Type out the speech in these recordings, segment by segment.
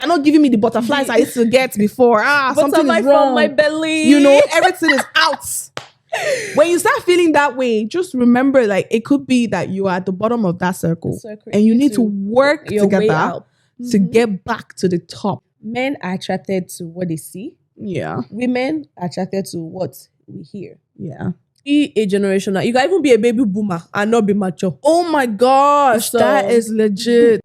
You're not giving me the butterflies I used to get before. Something is wrong. From my belly. You know, everything is out. When you start feeling that way, just remember, like, it could be that you are at the bottom of that circle and you need to work together to get back to the top. Men are attracted to what they see. Yeah. Women are attracted to what we hear. Yeah. Be a generational. You can even be a baby boomer and not be mature. Oh my gosh, So, that is legit.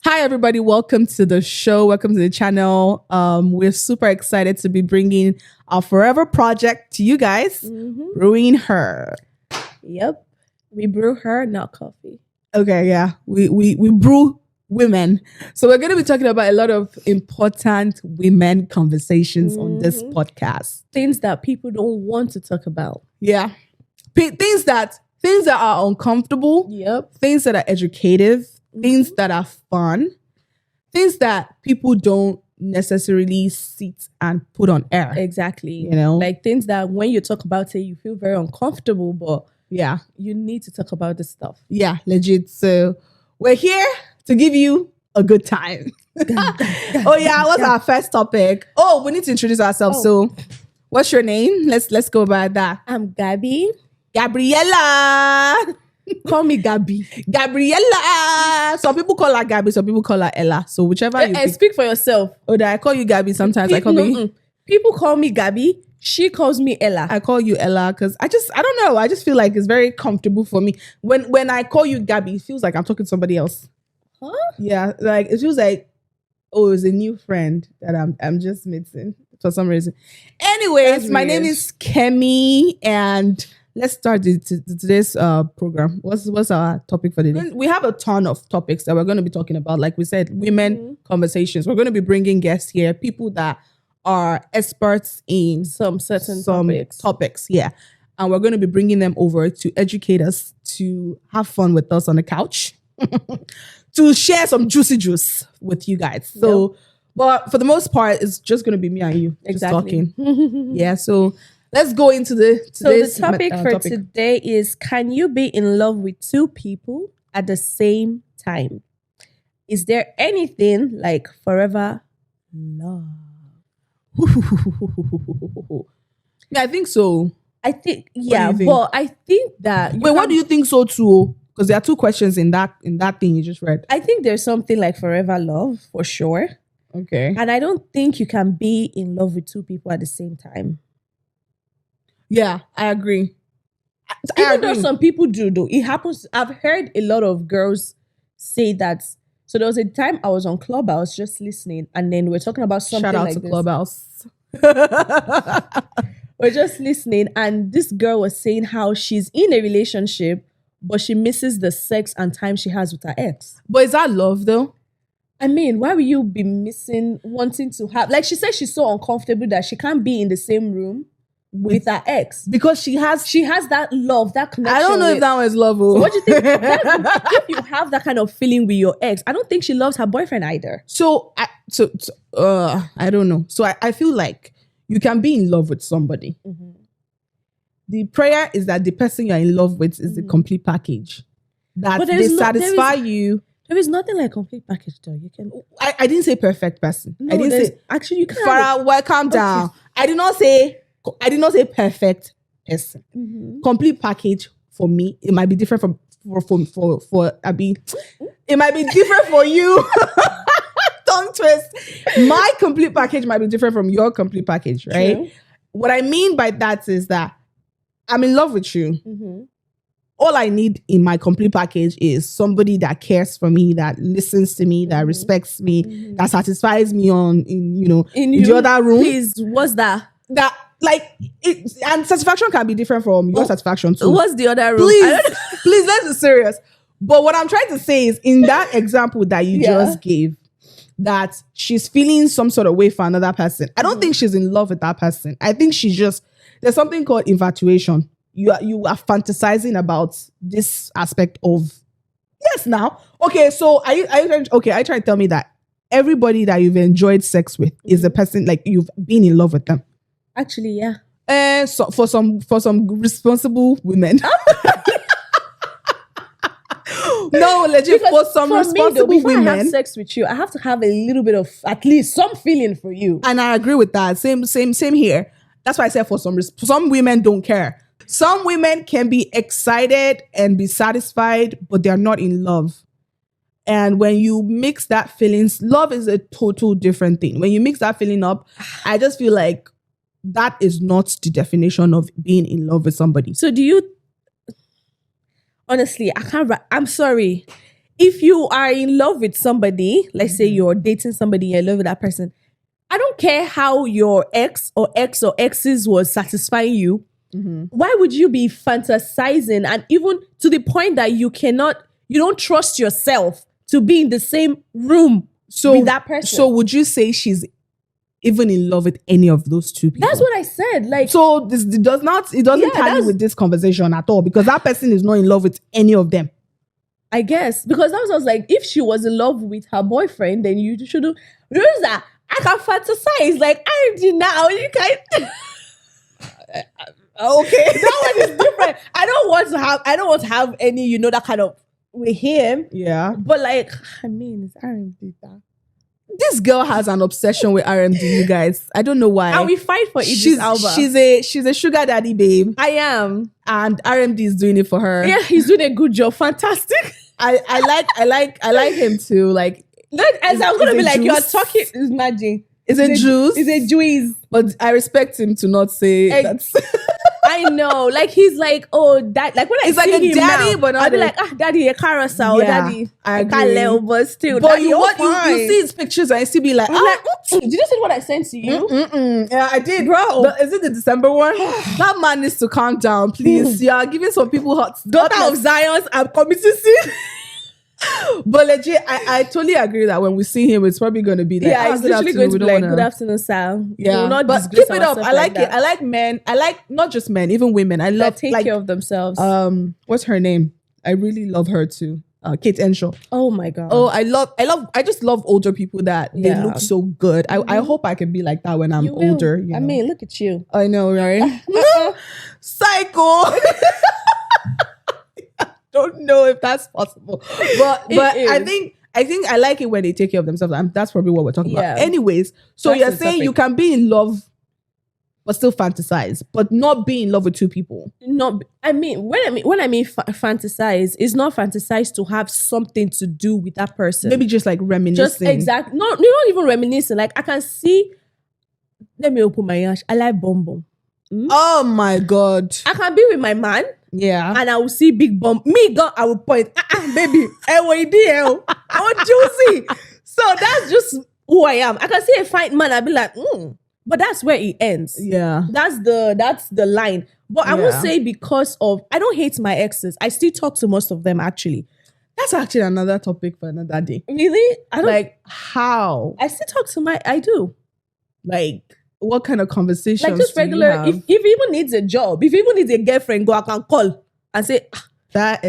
Hi everybody, welcome to the show. Welcome to the channel. We're super excited to be bringing our forever project to you guys. Brewing Her. Yep. We brew her, not coffee. Okay, yeah. We brew women. So we're going to be talking about a lot of important women conversations on this podcast. Things that people don't want to talk about. Yeah. Things that are uncomfortable. Yep. Things that are educative. Things that are fun. Things that people don't necessarily sit and put on air. Exactly. You know? Like things that when you talk about it, you feel very uncomfortable, but Yeah. you need to talk about this stuff. Yeah, legit. So we're here to give you a good time. Oh yeah, what's our first topic? Oh, we need to introduce ourselves. So what's your name? Let's go by that. I'm Gabby. Gabriella. Call me Gabby. Gabriella. Some people call her Gabby, some people call her Ella. So whichever you pick. Speak for yourself. Oh, I call you Gabby sometimes. I call you. People call me Gabby. She calls me Ella. I call you Ella because I don't know. I just feel like it's very comfortable for me. When I call you Gabby, it feels like I'm talking to somebody else. Huh? Yeah, like it feels like, oh, it's a new friend that I'm just meeting for some reason. Anyways, my name is Kemi, and let's start today's program. What's our topic for today? We have a ton of topics that we're going to be talking about. Like we said, women conversations. We're going to be bringing guests here, people that are experts in Some certain topics. Yeah. And we're going to be bringing them over to educate us, to have fun with us on the couch, to share some juicy juice with you guys. So, but for the most part, it's just going to be me and you just talking. Yeah. So let's go into the topic for today is: can you be in love with two people at the same time? Is there anything like forever love? Yeah, I think so. I think but I think that. Wait, what do you think so too? Because there are two questions in that thing you just read. I think there's something like forever love for sure. Okay. And I don't think you can be in love with two people at the same time. Yeah, I agree. Even though some people do, though. It happens. I've heard a lot of girls say that. So there was a time I was on Clubhouse just listening, and then we're talking about something Shout out like to this. Clubhouse. We're just listening, and this girl was saying how she's in a relationship, but she misses the sex and time she has with her ex. But is that love though? I mean, why will you be missing wanting to have? Like she said, she's so uncomfortable that she can't be in the same room with her ex because she has that love, that connection. I don't know if that one is love. So what do you think? If you have that kind of feeling with your ex, I don't think she loves her boyfriend either. So I don't know. So I feel like you can be in love with somebody. The prayer is that the person you're in love with is the complete package. That they satisfy you. There is nothing like complete package though. You can. I didn't say perfect person. No, I didn't say actually you can. Farah, well, calm down. I did not say perfect person. Complete package for me. It might be different for Abby. It might be different for you. Tongue twist. My complete package might be different from your complete package, right? True. What I mean by that is that I'm in love with you. All I need in my complete package is somebody that cares for me, that listens to me, that respects me, that satisfies me in the other room. Please, what's that? That like it, and satisfaction can be different from your satisfaction too. What's the other room? Please, let's be serious. But what I'm trying to say is, in that example that you just gave, that she's feeling some sort of way for another person. I don't think she's in love with that person. I think there's something called infatuation. You are fantasizing about this aspect of yes. Now, okay. So are you trying to tell me that everybody that you've enjoyed sex with is the person like you've been in love with them? Actually, yeah. So for some responsible women. No, legit, Because for some for responsible me, though, before I have women. sex with you, I have to have a little bit of at least some feeling for you. And I agree with that. Same here. That's why I said for some women don't care. Some women can be excited and be satisfied, but they're not in love. And when you mix that feelings, love is a total different thing. When you mix that feeling up, I just feel like that is not the definition of being in love with somebody. So do you, honestly, I'm sorry. If you are in love with somebody, let's say you're dating somebody, you're in love with that person, I don't care how your ex or exes was satisfying you. Why would you be fantasizing, and even to the point that you don't trust yourself to be in the same room with that person? So would you say she's even in love with any of those two people? That's what I said. Like, so it doesn't tally with this conversation at all, because that person is not in love with any of them. I guess, because that was like, if she was in love with her boyfriend, then you shouldn't. Realize that I can fantasize like RMD now. You can't. Okay, that one is different. I don't want to have any, that kind of with him. Yeah, but like, I mean, it's RMD. This girl has an obsession with RMD, you guys. I don't know why. And we fight for Idris Elba. She's a sugar daddy babe. I am, and RMD is doing it for her. Yeah, he's doing a good job. Fantastic. I like him too. Like, as I was gonna be like, you are talking. Imagine. Is it juice? Is it juice? But I respect him to not say that. I know, like he's like, oh, that, like when I see like a him daddy, now, but I'll be like, daddy, a carousel, daddy, I can't, but still, but daddy, you see his pictures and I still be like, did you see what I sent to you? Yeah, I did, bro. Is it the December one? That man needs to calm down, please. You are giving some people daughter of Zion's, I'm coming to see. But legit, I totally agree that when we see him, it's probably going to be like, it's literally going to be like, good afternoon, sir. Yeah, but keep it up. I like it. I like men. I like not just men, even women. I love take care of themselves. What's her name? I really love her too. Kate Enshaw. Oh my god. Oh, I just love older people that they look so good. I hope I can be like that when I'm older. I mean, look at you. I know, right? Psycho. Don't know if that's possible, but I think I like it when they take care of themselves, and that's probably what we're talking about. Anyways, so you're saying you can be in love but still fantasize, but not be in love with two people. No, I mean when I mean fantasize, it's not fantasize to have something to do with that person. Maybe just like reminiscing. Just exactly. No, you're not even reminiscing. Like I can see. Let me open my ash. I like Bombo. Oh my god! I can be with my man. Yeah. And I will see big bump. Me, God, I will point. Baby. I want juicy. So that's just who I am. I can see a fine man. I'll be like, But that's where it ends. Yeah. That's the line. But I won't say because of, I don't hate my exes. I still talk to most of them actually. That's actually another topic for another day. Really? I don't. Like, how? I still talk to I do. Like, what kind of conversations? Like just regular. If he even needs a job, if he even needs a girlfriend, go, I can call and say, that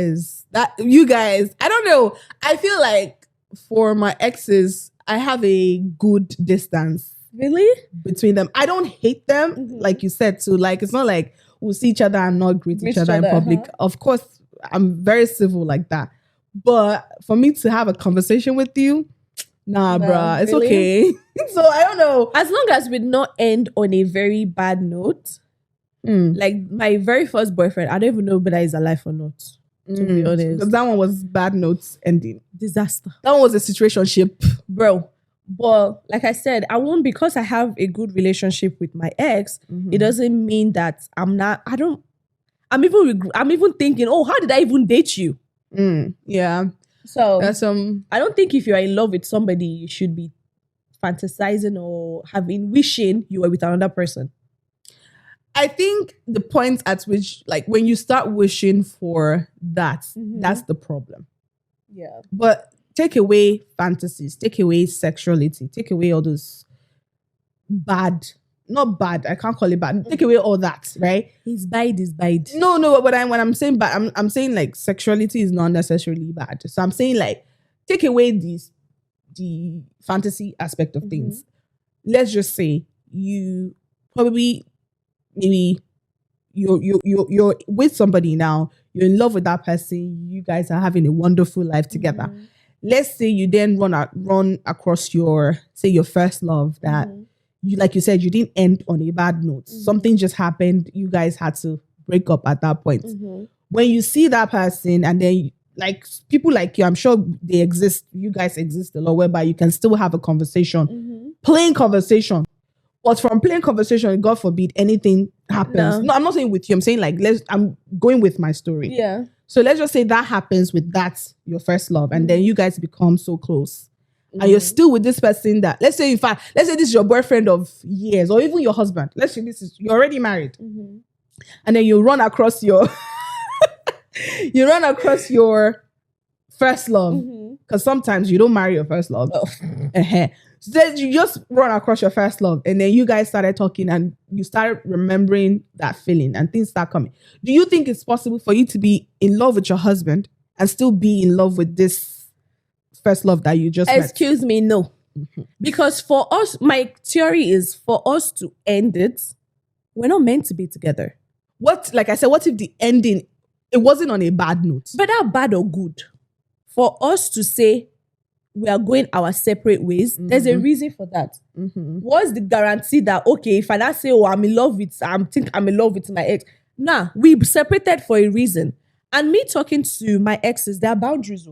you guys, I don't know. I feel like for my exes, I have a good distance. Really? Between them. I don't hate them, like you said. So like, it's not like we'll see each other and not greet each other in public. Of course, I'm very civil like that. But for me to have a conversation with you, nah, bruh, it's okay. So I don't know. As long as we not end on a very bad note, like my very first boyfriend, I don't even know whether he's alive or not. To be honest, because that one was bad notes ending, disaster. That one was a situationship, bro. But like I said, I won't, because I have a good relationship with my ex. It doesn't mean that I'm not. I'm even thinking, oh, how did I even date you? Yeah. So that's I don't think if you are in love with somebody, you should be fantasizing or wishing you were with another person. I think the point at which, like, when you start wishing for that, that's the problem. Yeah. But take away fantasies, take away sexuality, take away all those not bad, I can't call it bad. Take away all that, right? It's bad. No, but when I'm saying bad, I'm saying like sexuality is not necessarily bad. So I'm saying like, take away the fantasy aspect of things. Let's just say you probably maybe you're with somebody now, you're in love with that person, you guys are having a wonderful life together. Mm-hmm. Let's say you then run across your first love that you, like you said, you didn't end on a bad note. Something just happened. You guys had to break up at that point. When you see that person, and then like people like you, I'm sure they exist. You guys exist a lot, whereby you can still have a conversation, plain conversation. But from plain conversation, God forbid anything happens. No, I'm not saying with you. I'm saying like I'm going with my story. Yeah. So let's just say that happens with your first love, and then you guys become so close. And you're still with this person that, let's say this is your boyfriend of years, or even your husband. Let's say you're already married. And then you run across your first love. Because sometimes you don't marry your first love. So then you just run across your first love, and then you guys started talking, and you start remembering that feeling, and things start coming. Do you think it's possible for you to be in love with your husband and still be in love with this first love that you just met? Excuse me, no. Because for us, my theory is for us to end it, we're not meant to be together. Like I said, what if the ending, it wasn't on a bad note? But that bad or good, for us to say we are going our separate ways, there's a reason for that. What's the guarantee that, okay, if I not say, oh, I'm in love with my ex. Nah, we separated for a reason. And me talking to my exes, there are boundaries.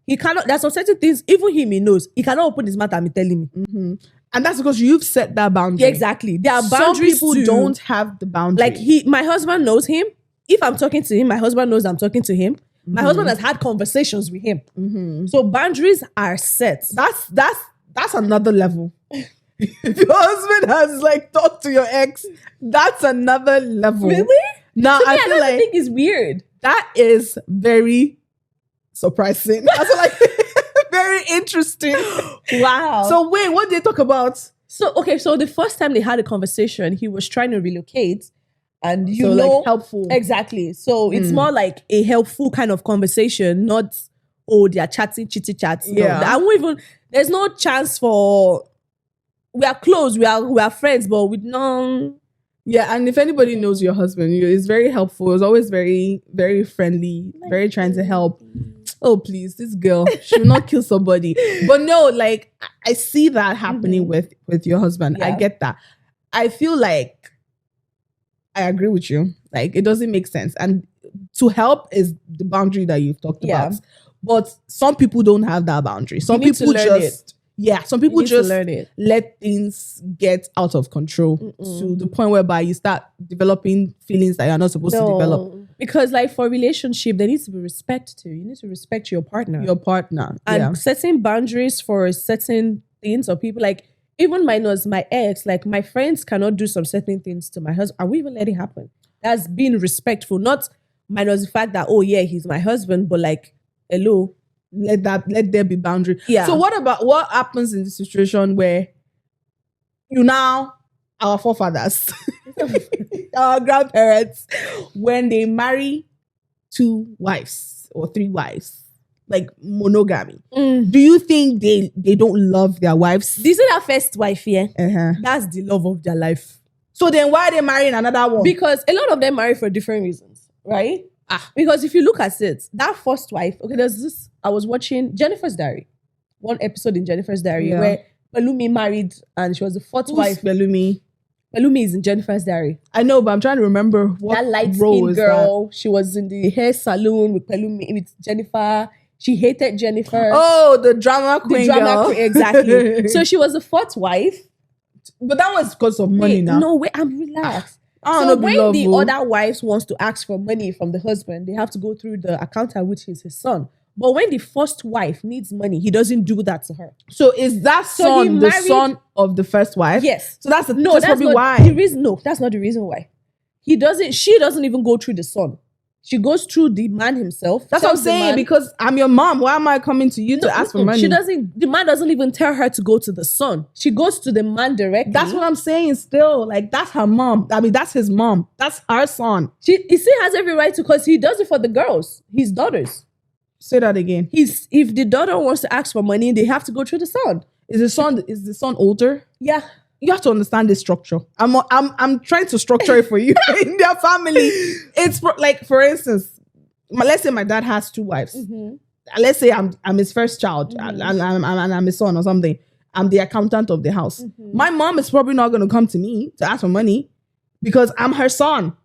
He cannot, there's some certain things, even he knows, he cannot open his mouth and be telling me. And that's because you've set that boundary. Yeah, exactly. There are boundaries. Some people don't have the boundary. Like my husband knows him. If I'm talking to him, my husband knows I'm talking to him. My husband has had conversations with him. So boundaries are set. That's another level. If your husband has like talked to your ex, that's another level. Really? Now I feel like think it's weird. That is very surprising. That's like very interesting. Wow. So wait, what did they talk about? So the first time they had a conversation, he was trying to relocate. And like helpful. Exactly. So it's more like a helpful kind of conversation, not, oh, they are chatting, chitty chats. Yeah. No, I won't even, there's no chance for, we are close, we are friends, but with no. Yeah, and if anybody knows your husband, he's very helpful. He's always very, very friendly, very trying to help. Oh, please, this girl, she will not kill somebody. But no, like, I see that happening with your husband. Yeah. I get that. I feel like, I agree with you. Like, it doesn't make sense. And to help is the boundary that you've talked about. But some people don't have that boundary. Some people just let things get out of control to the point whereby you start developing feelings that you're not supposed to develop. Because like for a relationship, there needs to be respect too. You need to respect your partner. And setting boundaries for certain things or people, like even minus my ex, like my friends cannot do some certain things to my husband. I will even let it happen. That's being respectful, not minus the fact that, oh yeah, he's my husband, but like, hello, let there be boundary. Yeah. So what happens in the situation where our forefathers, our grandparents, when they marry 2 wives or 3 wives, like monogamy, do you think they don't love their wives? This is their first wife, yeah. That's the love of their life. So then why are they marrying another one? Because a lot of them marry for different reasons, right? Because if you look at it, that first wife, okay, there's this, I was watching Jennifer's Diary, one episode in Jennifer's Diary where Pelumi married and she was the 4th wife. Pelumi is in Jennifer's Diary. I know, but I'm trying to remember what that light-skinned girl. She was in the hair salon with Pelumi, with Jennifer. She hated Jennifer. Oh, the drama queen girl. Exactly. So she was the 4th wife. But that was because of money now. No, wait, I'm relaxed. So when the other wives wants to ask for money from the husband, they have to go through the accountant, which is his son. But when the first wife needs money, he doesn't do that to her. So is that son the son of the first wife? Yes. So that's probably not why. The reason, no, that's not the reason why. She doesn't even go through the son. She goes through the man himself. That's what I'm saying, because I'm your mom. Why am I coming to you to ask for money? The man doesn't even tell her to go to the son. She goes to the man directly. That's what I'm saying still. Like, that's her mom. I mean, that's his mom. That's her son. He still has every right to, because he does it for the girls, his daughters. Say that again. If the daughter wants to ask for money, they have to go through the son. Is the son older? Yeah. you have to understand this structure. I'm trying to structure it for you in their family. It's like, for instance, let's say my dad has 2 wives. Let's say I'm his first child and I'm his son or something. I'm the accountant of the house. My mom is probably not going to come to me to ask for money because I'm her son.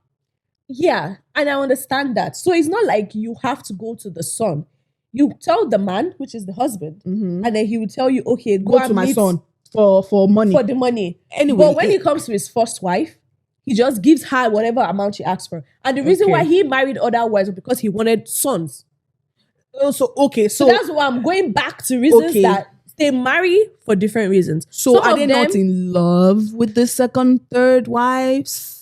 Yeah, and I understand that. So it's not like you have to go to the son. You tell the man, which is the husband, and then he will tell you, okay, go to my son for money. For the money. Anyway. But when it comes to his first wife, he just gives her whatever amount she asks for. And the reason why he married other wives was because he wanted sons. So that's why I'm going back to reasons that they marry for different reasons. So some are they not in love with the second, third wives?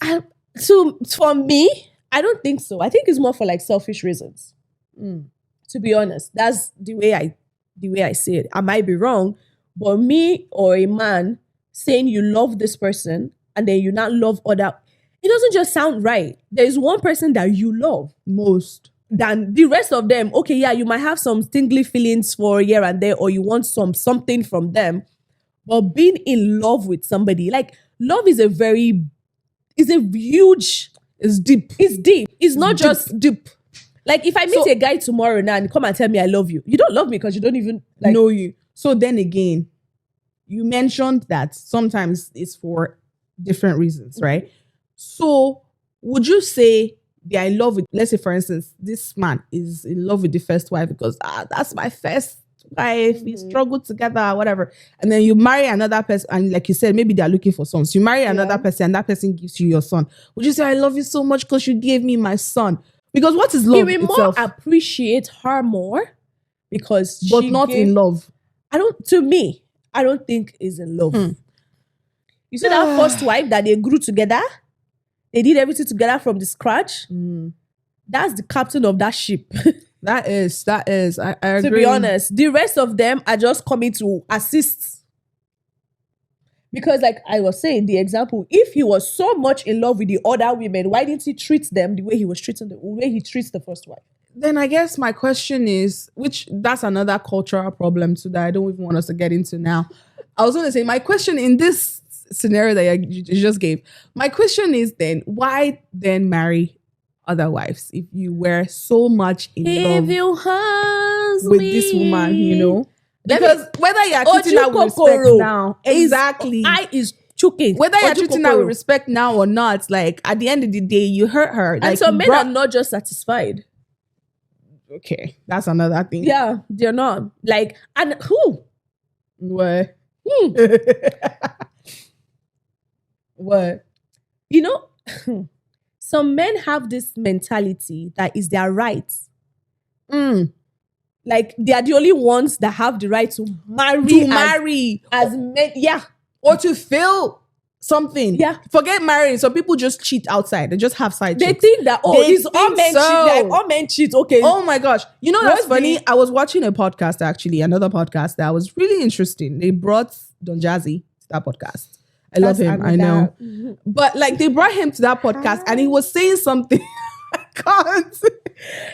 For me, I don't think so. I think it's more for like selfish reasons. To be honest, that's the way I say it. I might be wrong, but me or a man saying you love this person and then you not love other, it doesn't just sound right. There is one person that you love most than the rest of them. Okay, yeah, you might have some tingly feelings for here and there, or you want something from them. But being in love with somebody, like love is it's deep. It's deep. It's not just deep. Like if I meet a guy tomorrow now and come and tell me I love you, you don't love me because you don't even know you. So then again, you mentioned that sometimes it's for different reasons, right? So would you say they are in love with, let's say for instance, this man is in love with the first wife because that's my first wife, we struggled together, whatever. And then you marry another person, and like you said, maybe they're looking for sons. You marry another person, and that person gives you your son. Would you say, I love you so much because you gave me my son? Because what is love itself? He will more appreciate her more because but not in love. I don't think is in love. You see that first wife that they grew together? They did everything together from the scratch. That's the captain of that ship. That is. I agree. To be honest, the rest of them are just coming to assist. Because like I was saying, the example, if he was so much in love with the other women, why didn't he treat them the way he treats the first wife? Then I guess my question is, that's another cultural problem too that I don't even want us to get into now. I was going to say, my question in this scenario that you just gave, my question is then, why then marry other wives if you were so much in love with this woman, you know? Because whether you're treating her with respect now, exactly, is choking. Whether you're treating her with respect now or not, like at the end of the day, you hurt her. And like, so men are not just satisfied. Okay, that's another thing. Yeah, they're not. Like, and who? What? What? You know, some men have this mentality that is their right. Like they are the only ones that have the right to marry as men. Yeah. Or to feel something. Yeah. Forget marrying. Some people just cheat outside. They just have side chicks. They think that, all men cheat. Like, all men cheat. Okay. Oh my gosh. You know, that's funny. I was watching a podcast, actually, another podcast that was really interesting. They brought Don Jazzy to that podcast. I love him. I know. But like they brought him to that podcast and he was saying something. I can't.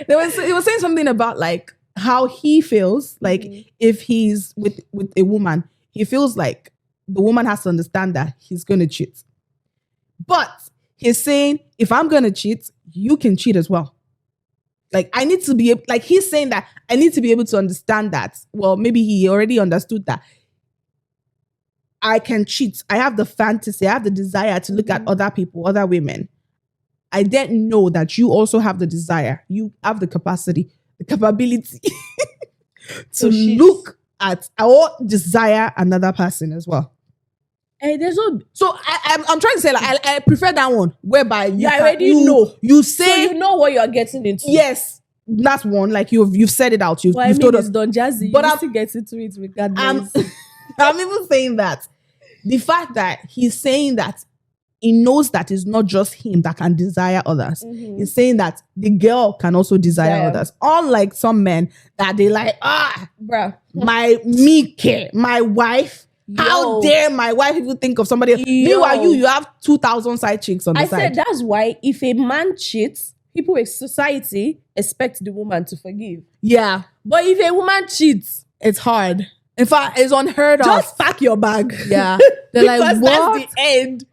He was saying something about like how he feels like if he's with a woman, he feels like the woman has to understand that he's going to cheat. But he's saying, if I'm going to cheat, you can cheat as well. Like I need to be like, he's saying that I need to be able to understand that. Well, maybe he already understood that I can cheat. I have the fantasy, I have the desire to look at other people, other women. I didn't know that you also have the desire. You have the capacity, the capability to look at or desire another person as well. There's no. So I'm trying to say like I prefer that one whereby you already know. You say so you know what you're getting into. Yes, that's one. Like you've said it out. You've told us. Don Jazzy, but I'm to get into it regardless. I'm even saying that the fact that he's saying that he knows that it's not just him that can desire others. He's saying that the girl can also desire others. Unlike some men that they like, bruh, my wife. How dare my wife even think of somebody else? Meanwhile, you have 2,000 side chicks on the side. I said that's why if a man cheats, people in society expect the woman to forgive. Yeah. But if a woman cheats, it's hard. In fact, it's unheard of. Just pack your bag. Yeah. They're like, Because what? that's the end.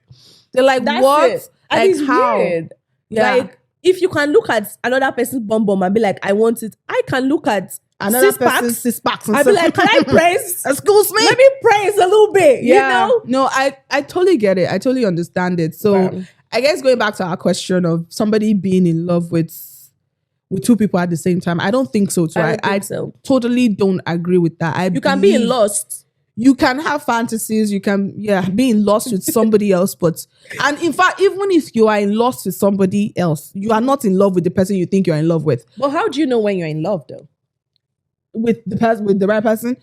They're like, That's what? it. And Like, it's how? weird. Yeah. Like, if you can look at another person's bum and be like, I want it. I can look at Another six-packs. person's six-packs. and I'll be stuff. like, can I praise? Excuse me? Let me praise a little bit. Yeah. You know? No, I totally get it. I totally understand it. So Wow. I guess going back to our question of somebody being in love with two people at the same time, I don't think so too. I don't think so. Totally don't agree with that. You can be in lust. You can have fantasies. You can, be in lust with somebody else. And in fact, even if you are in lust with somebody else, you are not in love with the person you think you're in love with. But how do you know when you're in love though? With the right person?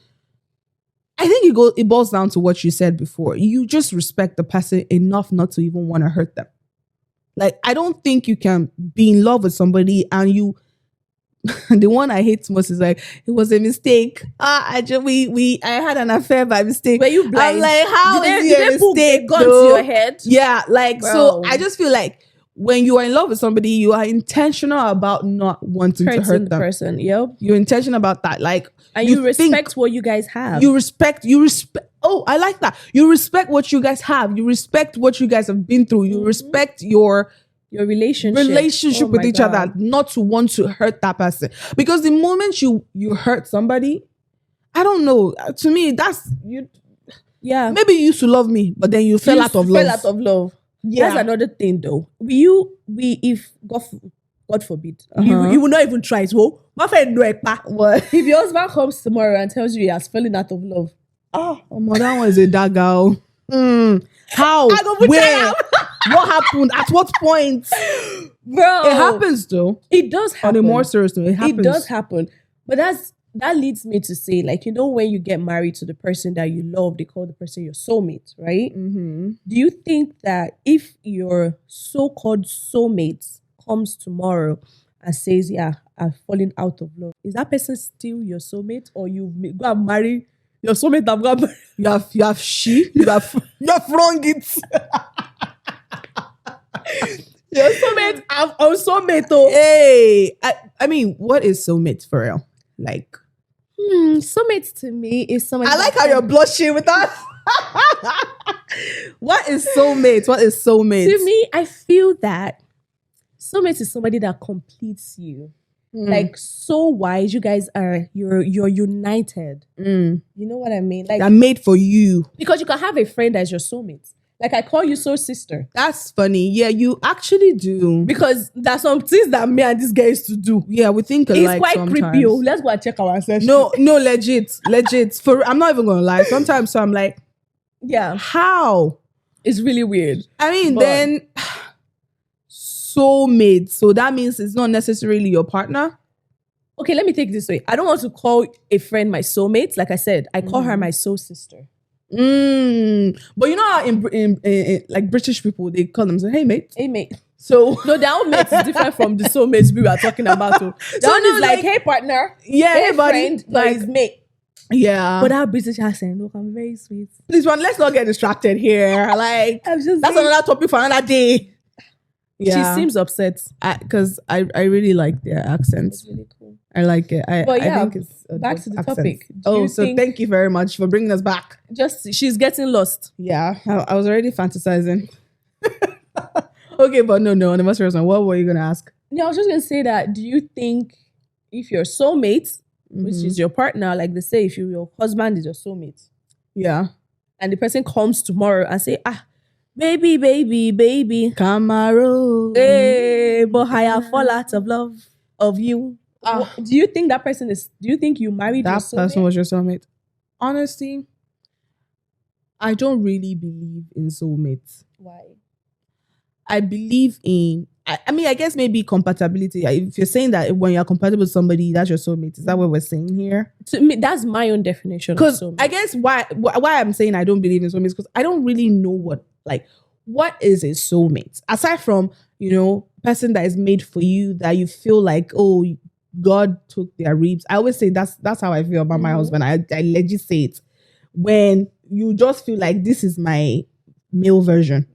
I think it boils down to what you said before. You just respect the person enough not to even want to hurt them. Like, I don't think you can be in love with somebody and you the one I hate most is like, it was a mistake. I had an affair by mistake. Were you blind? I'm like, how did is they it a put a mistake? gun to though? your head? Yeah, like, Bro. so I just feel like when you are in love with somebody, you are intentional about not wanting to Hurting hurt the them. person. Yep. You're intentional about that. Like, And you respect what you guys have. You respect. Oh, I like that. You respect what you guys have. You respect what you guys have been through. You respect your relationship with each other, not to want to hurt that person. Because the moment you hurt somebody, I don't know. To me, that's you. Yeah. Maybe you used to love me, but then you fell out of love. Fell out of love. Yeah. That's another thing though. If God forbid, you will not even try it. Well, my friend know it, pa. What? If your husband comes tomorrow and tells you he has fallen out of love, Oh, that one is a dagger. How? Where? What happened? At what point? bro, It happens though. It does happen. On a more serious note, it happens. It does happen. But that leads me to say, like, you know, when you get married to the person that you love, they call the person your soulmate, right? Mm-hmm. Do you think that if your so-called soulmate comes tomorrow and says, yeah, I've fallen out of love, is that person still your soulmate, or you go and marry your soulmate? You have wrong it. Your soulmate, I'm soulmate. Oh. Hey, I mean, what is soulmate for real? Like, soulmate to me is someone. I like how you're blushing with that. What is soulmate? What is soulmate? To me, I feel that soulmate is somebody that completes you. Like, so wise, you guys you're united. You know what I mean? Like, They're made for you. because you can have a friend as your soulmate. Like, I call you soul sister. That's funny. Yeah, you actually do. Because there's some things that me and this guy used to do. Yeah, we think It's alike quite sometimes. creepy. Oh. Let's go and check our session. No, legit. I'm not even gonna lie. Sometimes, so I'm like, Yeah. how? It's really weird. I mean, But- then soulmate. So that means it's not necessarily your partner. Okay, let me take it this way. I don't want to call a friend my soulmate. Like I said, I call her my soul sister. But you know how in like British people, they call them, hey mate. Hey, mate. So No, their own mate is different from the soulmates we were talking about. So that one is like, hey, partner. yeah, Hey, everybody, friend. Like, like, mate. yeah. But that British accent, look, I'm very sweet. This one, let's not get distracted here. Like, I'm just that's saying. another topic for another day. Yeah, She seems upset. because I really like their accents. It's really cool. I like it. But yeah, I think it's a back good to the accent. topic. Do Oh, you so think- thank you very much for bringing us back. Just, she's getting lost. Yeah, I was already fantasizing. Okay, but no, on the most serious one, what were you gonna ask? Yeah, I was just going to say that, do you think if your soulmate, which is your partner, like they say, if your husband is your soulmate, Yeah, and the person comes tomorrow and say, baby, Camaro. hey, but I have fall out of love of you. Do you think that person is, do you think you married your That soulmate? person was your soulmate. Honestly, I don't really believe in soulmates. Why? I believe in, I mean, I guess maybe compatibility. If you're saying that when you're compatible with somebody, that's your soulmate, is that what we're saying here? To me, that's my own definition of Because soulmate. I guess why I'm saying I don't believe in soulmates, because I don't really know what is a soulmate, aside from, person that is made for you, that you feel like, oh, God took their ribs. I always say that's how I feel about my husband. I legit say it. When you just feel like this is my male version.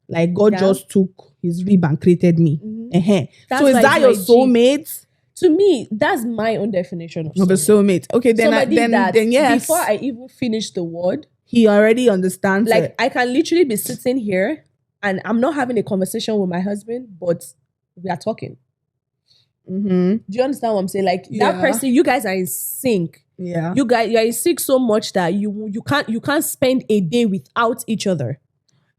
Like God just took his rib and created me. That's So is why that it's your my G. soulmate? to me, that's my own definition of a soulmate. Okay, then then yes. Before I even finish the word, he already understands. Like it. I can literally be sitting here and I'm not having a conversation with my husband, but we are talking. Mm-hmm. Do you understand what I'm saying? Like that person, you guys are in sync. Yeah, you are in sync so much that you can't spend a day without each other.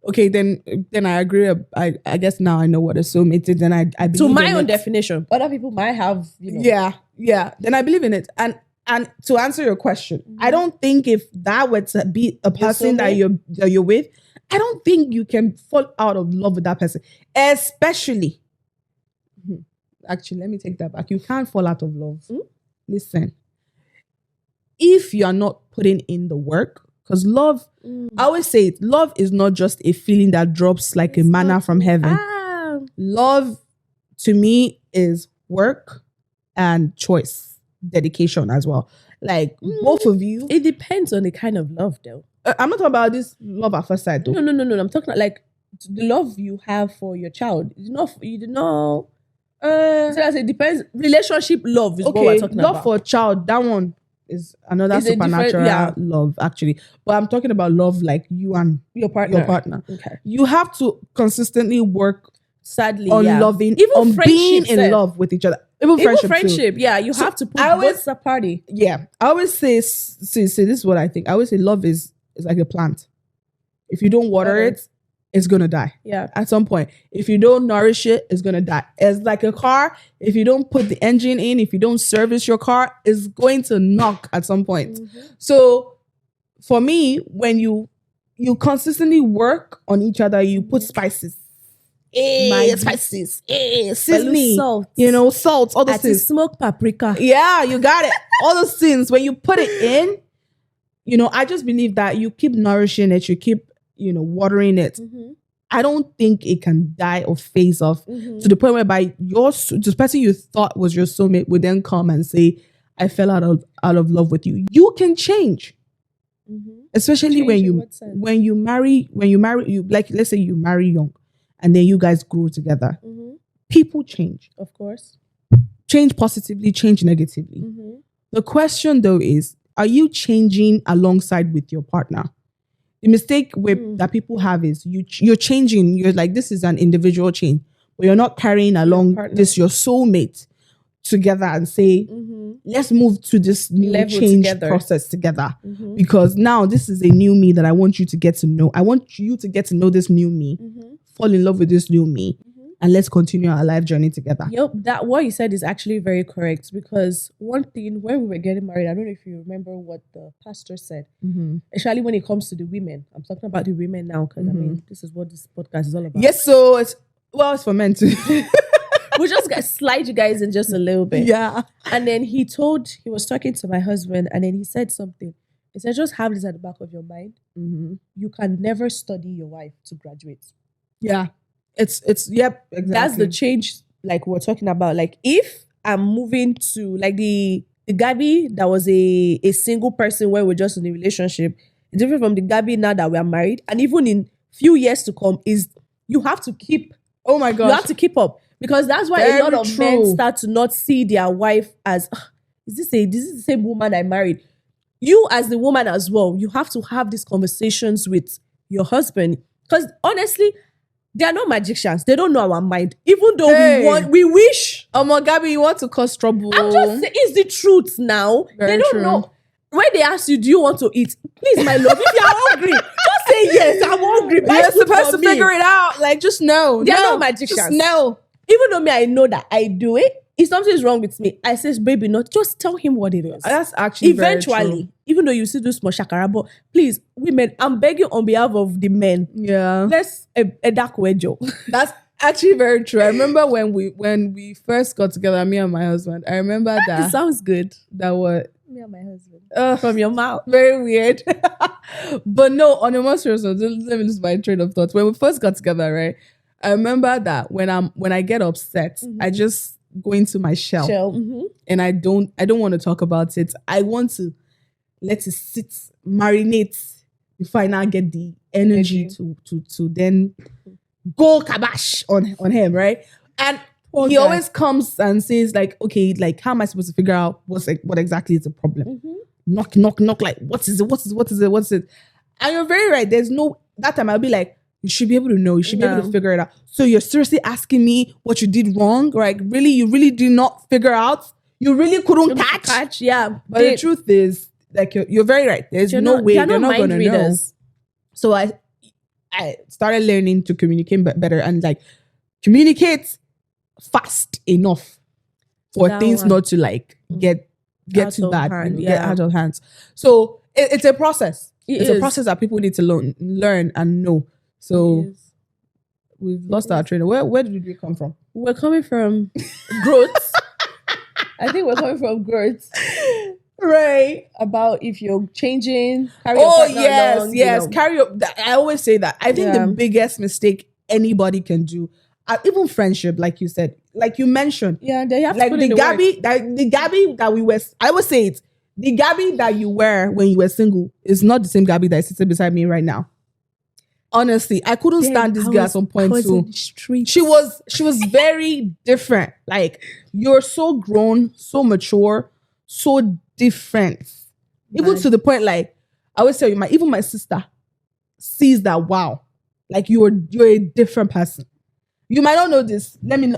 Okay, then I agree. I guess now I know what a soulmate is. Then I believe to my in own it. definition. Other people might have, Yeah. Then I believe in it. And to answer your question, I don't think if that were to be a person that you're with, I don't think you can fall out of love with that person. Especially, actually, let me take that back. You can't fall out of love. Listen, if you're not putting in the work. Because love, I always say it, love is not just a feeling that drops like a manna from heaven. Love, to me, is work and choice, dedication as well. Like, both of you. It depends on the kind of love, though. I'm not talking about this love at first sight, though. No. I'm talking about, like, the love you have for your child. You did not. So I say it depends. Relationship love is what we're talking about. Love for a child, that one is another supernatural love, actually. But I'm talking about love like you and your partner. Okay. You have to consistently work, sadly, on loving, even on being in love with each other. Even friendship, yeah. You have to put both a party. Yeah. I always say, this is what I think. I always say love is like a plant. If you don't water it, it's going to die. Yeah. At some point. If you don't nourish it, it's going to die. It's like a car. If you don't put the engine in, if you don't service your car, it's going to knock at some point. So for me, when you consistently work on each other, you put spices. Spices. Seasoning. Salt. Salt. All those things. Smoked paprika. Yeah, you got it. All those things. When you put it in, I just believe that you keep nourishing it. You keep watering it. I don't think it can die or phase off to the point whereby the person you thought was your soulmate would then come and say, I fell out of love with you. You can change. Especially when you marry, like, let's say you marry young and then you guys grow together. People change. Of course. Change positively, change negatively. The question though is, are you changing alongside with your partner? The mistake that people have is you're changing. You're like, this is an individual change, but you're not carrying along your soulmate together and say, let's move to this new change process together. Because now this is a new me that I want you to get to know. I want you to get to know this new me, fall in love with this new me, and let's continue our life journey together. Yep, that what you said is actually very correct, because one thing, when we were getting married, I don't know if you remember what the pastor said, especially when it comes to the women. I'm talking about the women now, because I mean, this is what this podcast is all about. Yes, so it's for men too. We'll just slide you guys in just a little bit. Yeah. And then he was talking to my husband, and then he said something. He said, just have this at the back of your mind. You can never study your wife to graduate. Yeah. It's yep, exactly. That's the change, like we're talking about. Like, if I'm moving to, like, the Gabby that was a single person when we're just in a relationship, it's different from the Gabby now that we are married. And even in few years to come, is you have to keep. Oh my God, you have to keep up, because that's why a lot of men start to not see their wife as, is this the same woman I married? You as the woman as well, you have to have these conversations with your husband, because honestly, they are not magicians. They don't know our mind. Even though we wish. Gabby, you want to cause trouble. I'm just saying, it's the truth now. Very they don't know. When they ask you, do you want to eat? Please, my love, if you're hungry, just say yes, I'm hungry. You're supposed to figure it out. Like, just know. They're not magicians. Just know. Even though I know that I do it, if something's wrong with me, I says, baby, not just tell him what it is. That's actually eventually, very true. Even though you see this small shakara, but please, women, I'm begging on behalf of the men. Yeah. Let's a dark wedge. That's actually very true. I remember when we first got together, me and my husband. I remember that. It sounds good. That what? Me and my husband. From your mouth. Very weird. But no, on a more serious note, let me lose my train of thought. When we first got together, right? I remember that when I get upset, I just go into my shell. And I don't want to talk about it. I want to let it sit, marinate before I now get the energy to then go kabash on him, right? And He always comes and says like, okay, like how am I supposed to figure out what exactly is the problem? Knock, knock, knock. Like, what is it? And you're very right. There's no, that time I'll be like, you should be able to know. You should be able to figure it out. So you're seriously asking me what you did wrong? Like, really? You really did not figure out? You really couldn't catch? Yeah. But the truth is, like, you're very right. There's no way you're not going to know. So I started learning to communicate better and like communicate fast enough for things not to like get too bad, get out of hands. So it's a process. It's a process that people need to learn and know. So we've lost our trainer. Where did we come from? We're coming from growth. I think we're coming from growth. Right. About if you're changing, carry your partner along, yes. Carry your, I always say that. I think the biggest mistake anybody can do, even friendship, like you said, like you mentioned. Yeah, they have like to put in the Gabby that we were, I would say it, the Gabby that you were when you were single is not the same Gabby that is sitting beside me right now. Honestly, I couldn't stand this girl at some point too. She was very different. Like, you're so grown, so mature, so different. Even to the point, like, I always tell you, even my sister sees that, wow, like you're a different person. You might not know this. Let me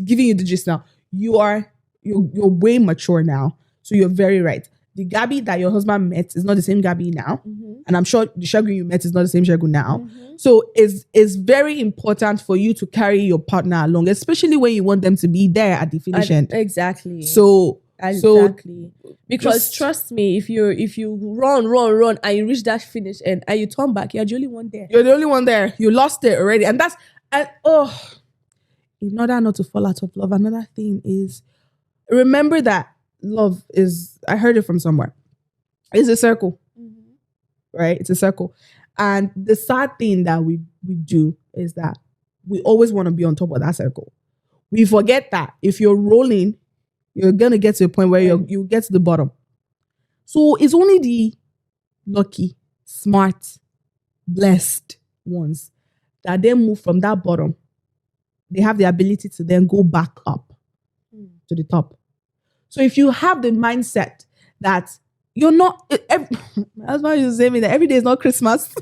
giving you the gist now. You're way mature now. So you're very right. The Gabby that your husband met is not the same Gabby now. And I'm sure the Shagun you met is not the same Shagun now. So it's very important for you to carry your partner along, especially when you want them to be there at the finish end. Exactly. Exactly. Because trust me, if you run and you reach that finish end and you turn back, you're the only one there. You're the only one there. You lost it already. And in order not to fall out of love, another thing is remember that love is, I heard it from somewhere, it's a circle. Right? It's a circle. And the sad thing that we do is that we always want to be on top of that circle. We forget that if you're rolling, you're going to get to a point where you get to the bottom. So it's only the lucky, smart, blessed ones that then move from that bottom. They have the ability to then go back up to the top. So if you have the mindset that you're not, that's why you say me that every day is not Christmas.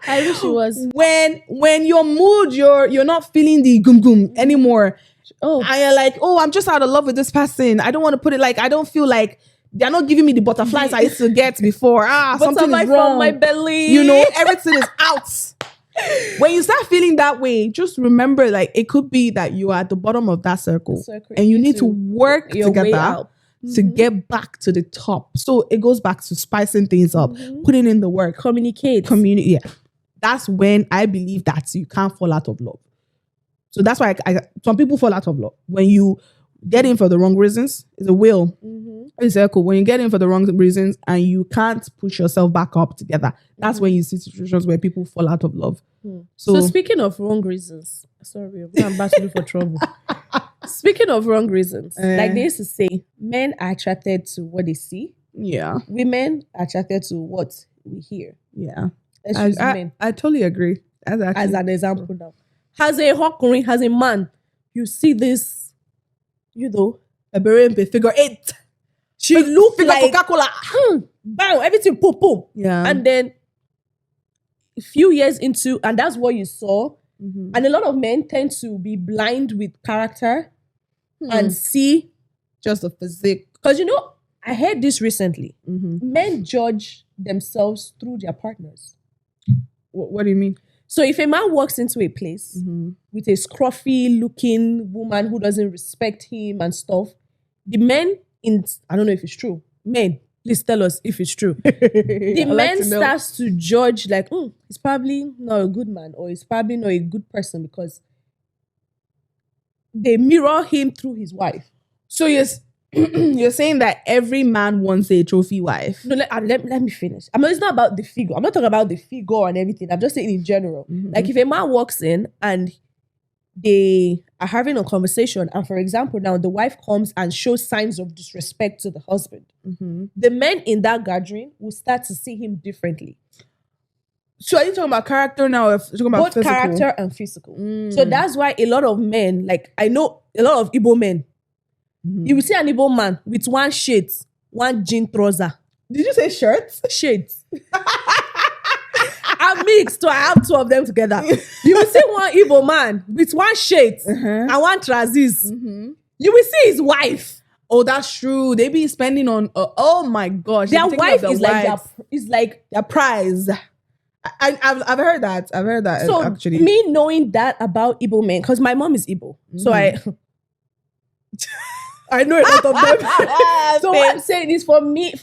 I wish it was. When your mood, you're not feeling the gum anymore. And you're like, I'm just out of love with this person. I don't want to put it like, I don't feel like they're not giving me the butterflies I used to get before. Something is wrong. From my belly. You know, everything is out. When you start feeling that way, just remember, like, it could be that you are at the bottom of that circle and you need to work together to get back to the top. So it goes back to spicing things up, putting in the work, communicate. Yeah. That's when I believe that you can't fall out of love. So that's why some people fall out of love. When you get in for the wrong reasons, it's a will. It's a circle. When you get in for the wrong reasons and you can't push yourself back up together, that's when you see situations where people fall out of love. So speaking of wrong reasons, sorry, I'm about to look for trouble. Speaking of wrong reasons, like they used to say, men are attracted to what they see. Yeah. Women are attracted to what we hear. Yeah. I totally agree. As an example now. As a man, you see this, a berembe figure 8. She looked like Coca-Cola. Bam, everything pop. Yeah. And then a few years into, and that's what you saw. And a lot of men tend to be blind with character and see just the physique. Because I heard this recently. Men judge themselves through their partners. What do you mean? So if a man walks into a place with a scruffy looking woman who doesn't respect him and stuff, the men I don't know if it's true. Men, please tell us if it's true. The man starts to judge like, he's probably not a good man or he's probably not a good person because they mirror him through his wife. So you're saying that every man wants a trophy wife? No, let me finish. It's not about the figure. I'm not talking about the figure and everything. I'm just saying in general. Like if a man walks in and they are having a conversation and for example, now the wife comes and shows signs of disrespect to the husband. The men in that gathering will start to see him differently. So are you talking about character now? Or you're talking about both physical? character and physical. So that's why a lot of men, like I know a lot of Igbo men, you will see an Igbo man with one shirt, one jean trouser. Did you say shirts? Shades. I mixed, so I have two of them together. You will see one Igbo man with one shirt and one trousers. You will see his wife. Oh, that's true. They be spending on. Oh my gosh, Their wife is like their prize. I've heard that. I've heard that. So actually, me knowing that about Igbo men, because my mom is Igbo, so I know a lot of them. So what I'm saying is, for me,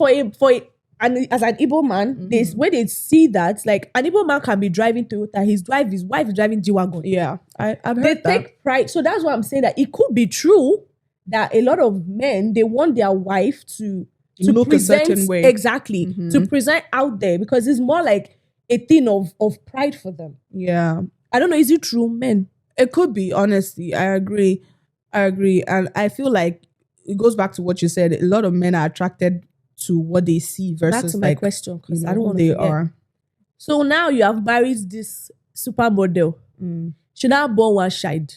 and as an Igbo man, when they see that, like an Igbo man can be driving Toyota, his wife is driving G-Wagon. Yeah, I've heard they that. take pride. So that's why I'm saying that it could be true that a lot of men, they want their wife to look present a certain way. Exactly. To present out there, because it's more like a thing of pride for them. Yeah. I don't know, is it true, men? It could be, honestly. I agree. And I feel like it goes back to what you said. A lot of men are attracted to what they see versus Back to my question, because I don't want to they forget. are. So now you have married this supermodel. She now born one child.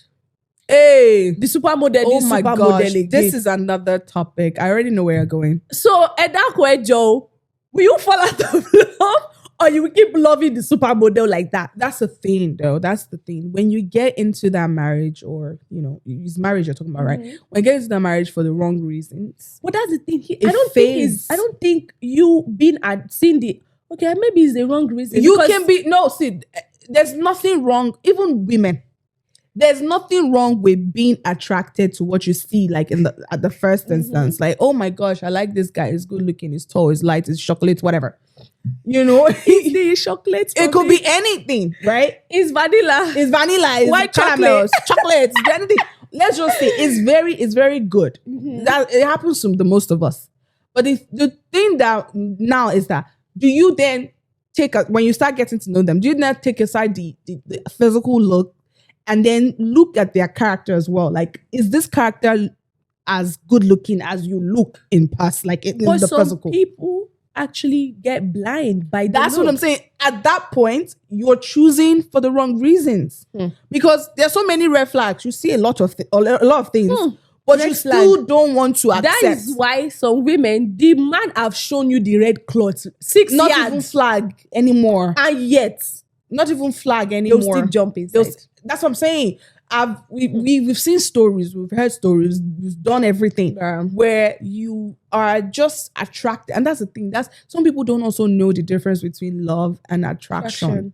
Hey, The supermodel, oh this my supermodel gosh, again. this is another topic. I already know where you're going. So at that point, Joe, will you fall out of love, or you will keep loving the supermodel like that? That's the thing, though. That's the thing. When you get into that marriage, or it's marriage you're talking about, right? When you get into that marriage for the wrong reasons, But that's the thing. fades. I don't think you being at seeing the maybe it's the wrong reason. you can be there's nothing wrong. Even women, there's nothing wrong with being attracted to what you see, like at the first instance. Like, oh my gosh, I like this guy. He's good looking. He's tall. He's light. He's chocolate. Whatever. The chocolate. It could be anything, right? It's vanilla. It's vanilla. It's White caramels, chocolate. It's anything. Let's just say it's very good. That it happens to the most of us. But the thing that now is that, do you then when you start getting to know them, do you then take aside the physical look and then look at their character as well? Like, is this character as good looking as you look in past, like in But the some physical? people actually get blind by That's what I'm saying. At that point, you're choosing for the wrong reasons, because there's so many red flags. You see a lot of things, but Red you still don't want to accept. That is why some women, the man have shown you the red cloth 6 Not yards, even flag anymore. and yet Not even flag they'll anymore. still jump inside. That's what I'm saying. We've seen stories, we've heard stories, we've done everything where you are just attracted, and that's the thing. That's some people don't also know the difference between love and attraction.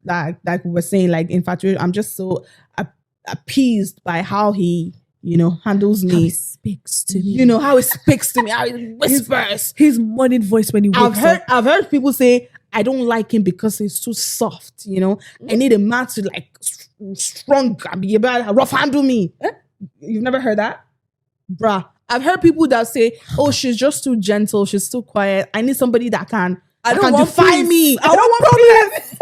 Like we were saying, like infatuation. I'm just so appeased by how he handles How me. he speaks to me. How he speaks to me. How he whispers. His morning voice when he wakes up. I've heard people say, I don't like him because he's too soft. I need a man to like strong and be able to rough handle me. You've never heard that? Bruh. I've heard people that say, oh, she's just too gentle. She's too quiet. I need somebody that can defy me. I don't want problems.